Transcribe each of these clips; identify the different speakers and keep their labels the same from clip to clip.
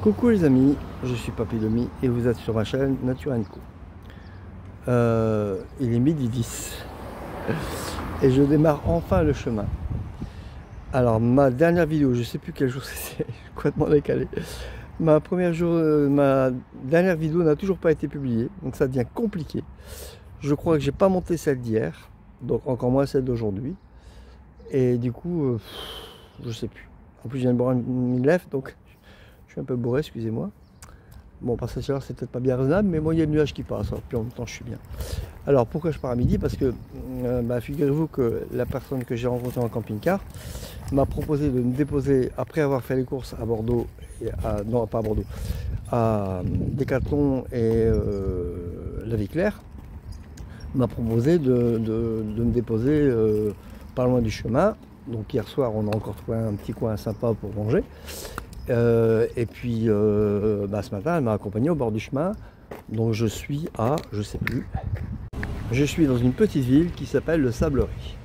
Speaker 1: Coucou les amis, je suis Papy Domi et vous êtes sur ma chaîne Nature & Co. Il est midi 10 et je démarre enfin le chemin. Alors ma dernière vidéo, je sais plus quel jour c'est, je suis complètement décalé. Ma dernière vidéo n'a toujours pas été publiée, donc ça devient compliqué. Je crois que j'ai pas monté celle d'hier, donc encore moins celle d'aujourd'hui. Et du coup, je sais plus. En plus, je viens de boire une lèvre, donc je suis un peu bourré, excusez-moi. Bon, par cette chaleur, c'est peut-être pas bien raisonnable, mais moi, il y a le nuage qui passe, hein, puis en même temps, je suis bien. Alors, pourquoi je pars à midi? Parce que, figurez-vous que la personne que j'ai rencontrée en camping-car m'a proposé de me déposer, après avoir fait les courses à Bordeaux, non, pas à Bordeaux, à Decathlon et La Vie Claire, m'a proposé de me déposer pas loin du chemin. Donc hier soir, on a encore trouvé un petit coin sympa pour manger. Et puis ce matin, elle m'a accompagné au bord du chemin. Donc je suis à, je sais plus, je suis dans une petite ville qui s'appelle le Sablerie.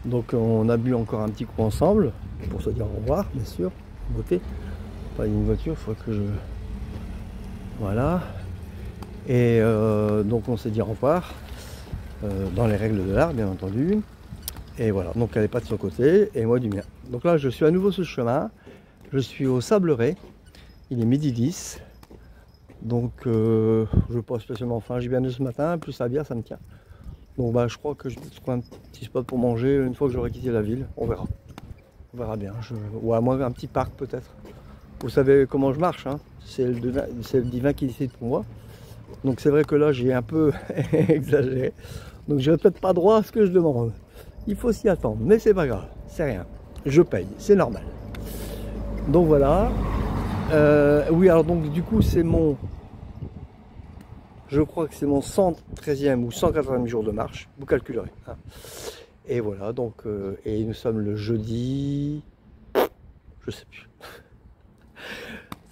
Speaker 1: Donc on a bu encore un petit coup ensemble, pour se dire au revoir, bien sûr, beauté. Pas une voiture, il faut que je... Voilà. Et donc on s'est dit au revoir, dans les règles de l'art, bien entendu. Et voilà, donc elle n'est pas de son côté, et moi du mien. Donc là, je suis à nouveau sur le chemin. Je suis au Sablerais, il est midi 10, donc je n'ai pas spécialement faim, j'ai bien bu ce matin, plus la bière ça me tient. Donc je crois que je vais trouver un petit spot pour manger une fois que j'aurai quitté la ville, on verra. On verra bien, ou à moins un petit parc peut-être. Vous savez comment je marche, hein, c'est le divin qui décide pour moi. Donc c'est vrai que là j'ai un peu exagéré, donc je n'ai peut-être pas droit à ce que je demande. Il faut s'y attendre, mais c'est pas grave, c'est rien, je paye, c'est normal. Donc voilà, oui, alors donc du coup c'est mon, je crois que c'est mon 113e ou 180e jour de marche, vous calculerez, hein. Et voilà, donc et nous sommes le jeudi, je sais plus.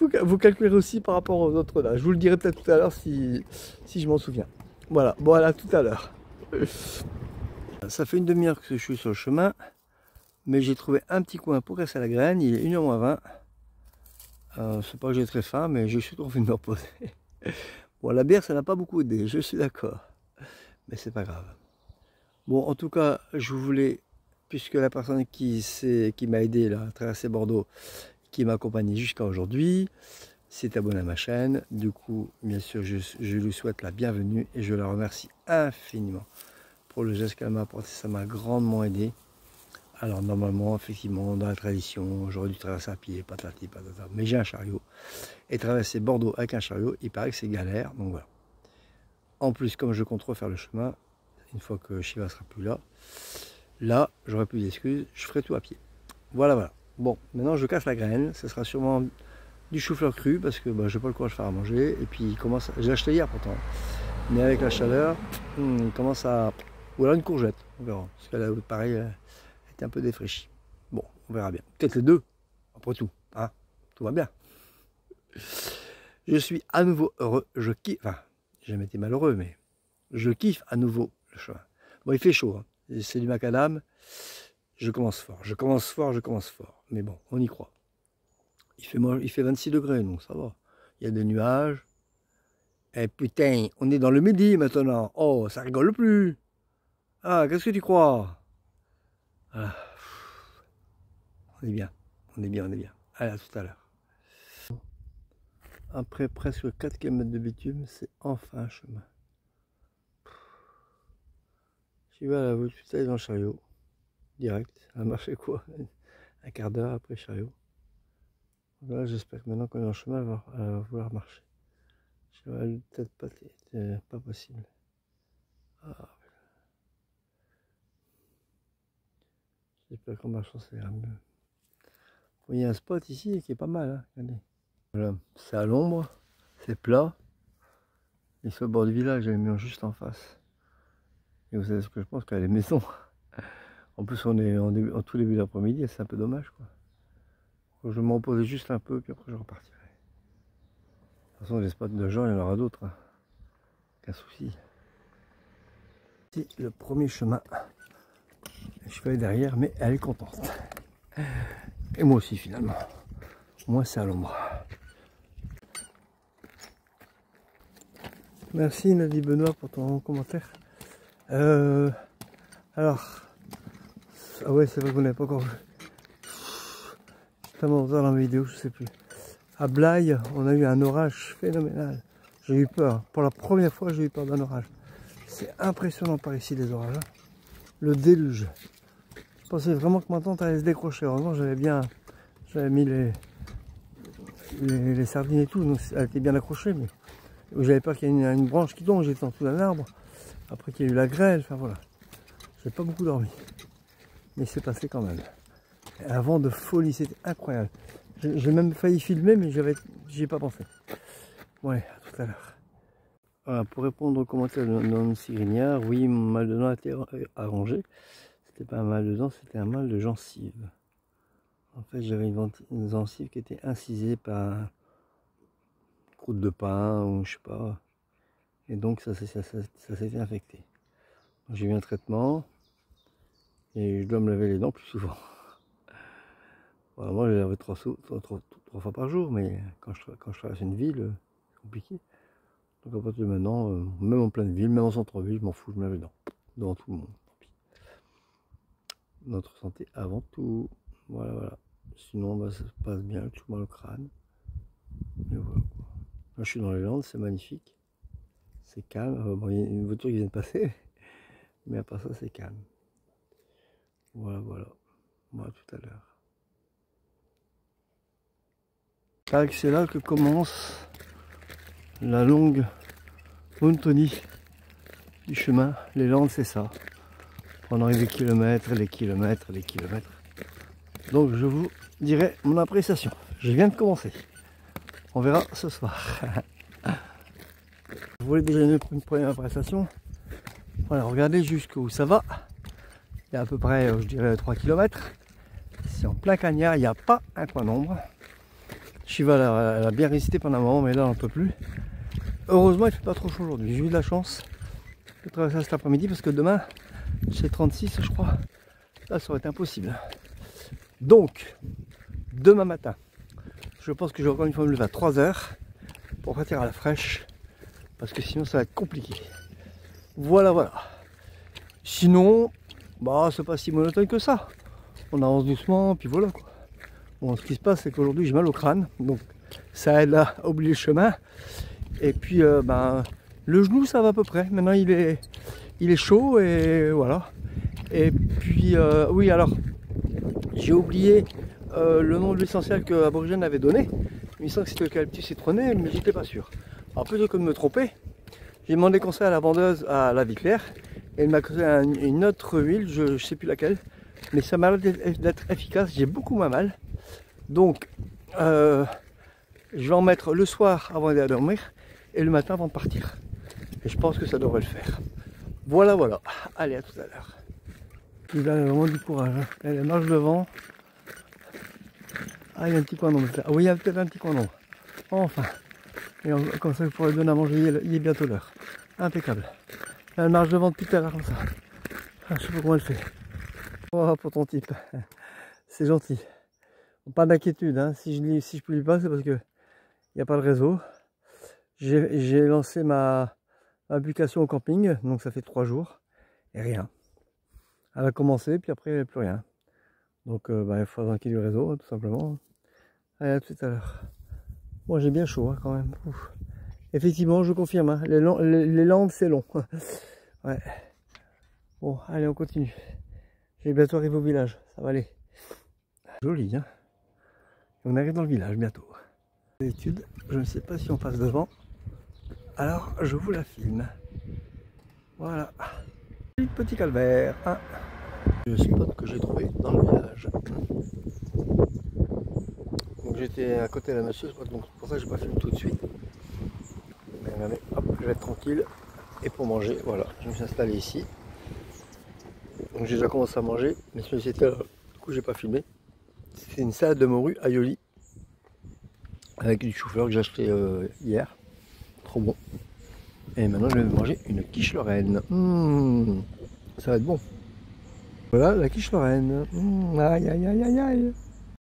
Speaker 1: Vous calculerez aussi par rapport aux autres là, je vous le dirai peut-être tout à l'heure si je m'en souviens. Voilà, bon à tout à l'heure. Ça fait une demi-heure que je suis sur le chemin, mais j'ai trouvé un petit coin pour casser la graine, il est 1h moins 20. C'est pas que j'ai très faim, mais j'ai surtout envie de me reposer. Bon, la bière, ça n'a pas beaucoup aidé, je suis d'accord. Mais c'est pas grave. Bon, en tout cas, je voulais, puisque la personne qui m'a aidé là, à traverser Bordeaux, qui m'a accompagné jusqu'à aujourd'hui, s'est abonné à ma chaîne. Du coup, bien sûr, je lui souhaite la bienvenue et je la remercie infiniment pour le geste qu'elle m'a apporté. Ça m'a grandement aidé. Alors normalement, effectivement, dans la tradition, j'aurais dû traverser à pied, patati patata, mais j'ai un chariot. Et traverser Bordeaux avec un chariot, il paraît que c'est galère, donc voilà. En plus, comme je compte refaire le chemin, une fois que Shiva sera plus là, j'aurai plus d'excuses, je ferai tout à pied. Voilà, voilà. Bon, maintenant je casse la graine, ce sera sûrement du chou-fleur cru, parce que je n'ai pas le courage de faire à manger, et puis il commence, j'ai acheté hier pourtant, mais avec la chaleur, il commence à... Ou alors une courgette, on verra, parce qu'elle a pareil... un peu défraîchi. Bon, on verra bien. Peut-être les deux, après tout. Hein, tout va bien. Je suis à nouveau heureux. Je kiffe. Enfin, j'ai jamais été malheureux, mais je kiffe à nouveau le chemin. Bon, il fait chaud. Hein. C'est du macadam. Je commence fort. Je commence fort. Je commence fort. Mais bon, on y croit. Il fait 26 degrés, donc ça va. Il y a des nuages. Et putain, on est dans le midi maintenant. Oh, ça rigole plus. Ah, qu'est-ce que tu crois? Ah, on est bien, on est bien, on est bien. Allez, à tout à l'heure. Après presque 4 km de bitume, c'est enfin un chemin. J'y vais à la voie tout dans le chariot. Direct. Elle a marché quoi? Un quart d'heure après le chariot. Voilà, j'espère que maintenant qu'on est dans le chemin, elle va vouloir marcher. Peut-être pas possible. Ah. J'espère qu'en marchant, ça ira mieux. Bon, il y a un spot ici qui est pas mal, hein. Regardez. Voilà, c'est à l'ombre, c'est plat. Et sur le bord du village, j'ai mis juste en face. Et vous savez ce que je pense, qu'il y a les maisons. En plus, on est en tout début d'après-midi, c'est un peu dommage, quoi. Je vais me reposer juste un peu, puis après je repartirai. De toute façon, les spots de gens, il y en aura d'autres, hein. Qu'un souci. C'est le premier chemin. Je vais aller derrière, mais elle est contente. Et moi aussi, finalement. Moi, c'est à l'ombre. Merci Nadie Benoît pour ton commentaire. Alors, ah ouais, c'est vrai qu'on n'avait pas encore vu. C'est tellement tard dans la vidéo, je sais plus. À Blaye, on a eu un orage phénoménal. J'ai eu peur. Pour la première fois, j'ai eu peur d'un orage. C'est impressionnant par ici, les orages. Hein. Le déluge. Je pensais vraiment que ma tante allait se décrocher. Heureusement, j'avais mis les sardines et tout, donc elle était bien accrochée. Mais j'avais peur qu'il y ait une branche qui tombe. J'étais en dessous d'un arbre. Après qu'il y a eu la grêle, enfin voilà. J'ai pas beaucoup dormi. Mais c'est passé quand même. Et un vent de folie, c'était incroyable. J'ai même failli filmer, mais j'y ai pas pensé. Ouais, à tout à l'heure. Voilà, pour répondre aux commentaires de Nancy Grignard, oui, mon mal de dents a été arrangé. C'était pas un mal de dents, c'était un mal de gencive. En fait, j'avais une gencive qui était incisée par une croûte de pain ou je sais pas. Et donc ça s'était infecté. J'ai eu un traitement et je dois me laver les dents plus souvent. Voilà, moi, je les lave trois fois par jour, mais quand je traverse une ville, c'est compliqué. Donc à partir de maintenant, même en pleine ville, même en centre-ville, je m'en fous, je me lave les dents. Devant tout le monde, tant pis. Notre santé avant tout. Voilà, voilà. Sinon, bah, ça se passe bien, tout mal au crâne. Et voilà. Là, je suis dans les Landes, c'est magnifique. C'est calme. Bon, il y a une voiture qui vient de passer, mais à part ça, c'est calme. Voilà, voilà. Moi, tout à l'heure. C'est là que commence la longue monotonie du chemin. Les Landes, c'est ça. Pendant les kilomètres, les kilomètres, les kilomètres. Donc je vous dirai mon appréciation. Je viens de commencer. On verra ce soir. Vous voulez déjà une première appréciation? Voilà, regardez jusqu'où ça va. Il y a à peu près, je dirais, 3 km. C'est en plein cagnard, il n'y a pas un coin d'ombre. Shiva, elle a bien résisté pendant un moment, mais là, on ne peut plus. Heureusement, il ne fait pas trop chaud aujourd'hui. J'ai eu de la chance de traverser cet après-midi parce que demain, c'est 36, je crois. Là, ça aurait été impossible. Donc, demain matin, je pense que je vais encore une fois me lever à 3 h pour partir à la fraîche. Parce que sinon, ça va être compliqué. Voilà, voilà. Sinon, bah, c'est pas si monotone que ça. On avance doucement, puis voilà quoi. Bon, ce qui se passe, c'est qu'aujourd'hui, j'ai mal au crâne. Donc, ça aide à oublier le chemin. Et puis, ben, le genou, ça va à peu près. Maintenant, il est chaud et voilà. Et puis, oui, alors, j'ai oublié le nom de l'essentiel que Aborigène avait donné. Il me semble que c'était l'eucalyptus citronné, mais j'étais pas sûr. Alors, plutôt que de me tromper, j'ai demandé conseil à la vendeuse à la vie claire. Et elle m'a conseillé une autre huile, je ne sais plus laquelle. Mais ça m'a l'air d'être efficace, j'ai beaucoup moins mal. Donc, je vais en mettre le soir avant d'aller dormir et le matin avant de partir. Et je pense que ça devrait le faire. Voilà, voilà. Allez, à tout à l'heure. Il a vraiment du courage. Hein. Elle marche devant. Ah, il y a un petit coin d'ombre. Ah oui, il y a peut-être un petit coin d'ombre. Enfin. Et comme ça, je pourrais donner à manger. Il est bientôt l'heure. Impeccable. Elle marche devant depuis tout à l'heure comme ça. Ah, je sais pas comment elle fait. Oh, pour ton type. C'est gentil. Pas d'inquiétude. Hein. Si je publie pas, c'est parce que il n'y a pas de réseau. J'ai lancé ma application au camping. Donc ça fait 3 jours. Et rien. Elle a commencé, puis après, il n'y a plus rien. Donc, il faut qu'il y ait du réseau, tout simplement. Allez, à tout à l'heure. Bon, j'ai bien chaud, hein, quand même. Ouf. Effectivement, je confirme, hein, les Landes, c'est long. Ouais. Bon, allez, on continue. J'ai bientôt arrivé au village, ça va aller. Joli, hein. On arrive dans le village, bientôt. D'habitude, je ne sais pas si on passe devant. Alors, je vous la filme. Voilà. Petit calvaire, hein. Le spot que j'ai trouvé dans le village. Donc j'étais à côté de la monsieur, donc pour ça que je n'ai pas filmé tout de suite. Mais regardez, hop, je vais être tranquille. Et pour manger, voilà, je me suis installé ici. Donc j'ai déjà commencé à manger, mais celui-ci était là, du coup j'ai pas filmé. C'est une salade de morue aioli avec du chou-fleur que j'ai acheté hier. Trop bon. Et maintenant je vais manger une quiche lorraine. Ça va être bon. Voilà la quiche lorraine. Aïe aïe aïe aïe aïe.